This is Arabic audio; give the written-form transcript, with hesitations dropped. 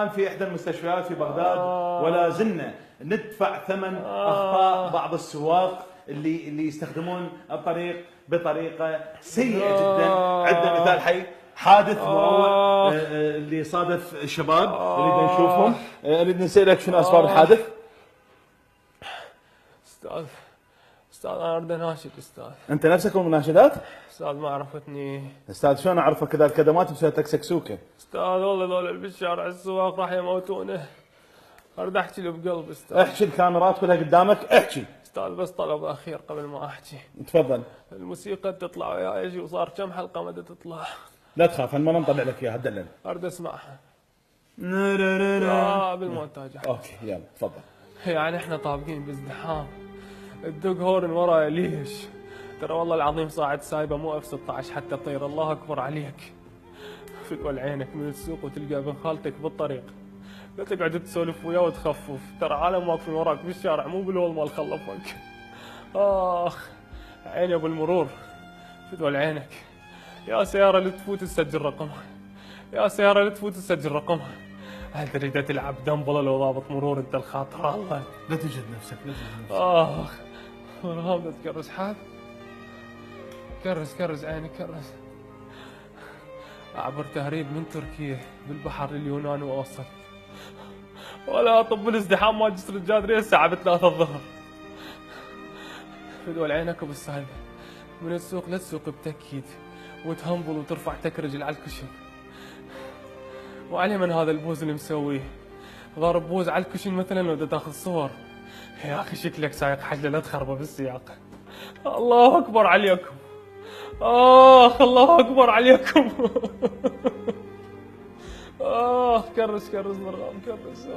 الان في احدى المستشفيات في بغداد، ولا زلنا ندفع ثمن اخطاء بعض السواق اللي يستخدمون الطريق بطريقه سيئه جدا. عندنا مثال حي، حادث مروع اللي صادف الشباب اللي نشوفهم. نريد نسالك شنو اسباب الحادث؟ استاذ انا اريد اناشد استاذ. انت نفسك من المناشدات؟ استاذ ما عرفتني. استاذ شلون اعرفك كذا الكدمات بسويتك سكسوكه؟ استاذ والله ذول اللي بالشارع السواق راح يموتونه. اريد احكي له بقلب استاذ. احكي، الكاميرات كلها قدامك، احكي. استاذ بس طلب اخير قبل ما احكي. تفضل. الموسيقى تطلع وياي يجي، وصار كم حلقه ما تطلع. لا تخاف، ما نطلع لك اياها، دلل. اريد اسمعها. بالمونتاج. اوكي يلا تفضل. يعني احنا طابقين بازدحام، الدق هورن وراي ليش؟ ترى والله العظيم صاعد سايبه مو اف 16 حتى طير. الله اكبر عليك. فدول عينك من السوق وتلقى ابن خالتك بالطريق، لا تقعد تسولف وياه وتخفف. ترى عالم واقفين وراك بالشارع مو بالول مال خلفك. اخ عيني ابو المرور، فدول عينك. يا سياره اللي تفوت تسجل رقمها، يا سياره اللي تفوت تسجل رقمها. تريد تلعب دمبله لو ضابط مرور انت الخاطر. الله لا تجهد نفسك، لا تجهد نفسك. اخ مرهام تكرس حاب. كرس عيني كرس. اعبر تهريب من تركيا بالبحر لليونان واوصل، ولا اطب الازدحام مال جسر الجادريه الساعه ب3 الظهر. فدول عينك ابو السالفه، من السوق للسوق بتكيد وتهنبل وترفع تكرجل على الكشن. وعلي من هذا البوز اللي مسويه، ضارب بوز على الكشن مثلا لو تاخذ صور. يا اخي شكلك سايق حجله لا تخربه بالسياق. الله اكبر عليكم، الله اكبر عليكم. كرس مرغام كرس.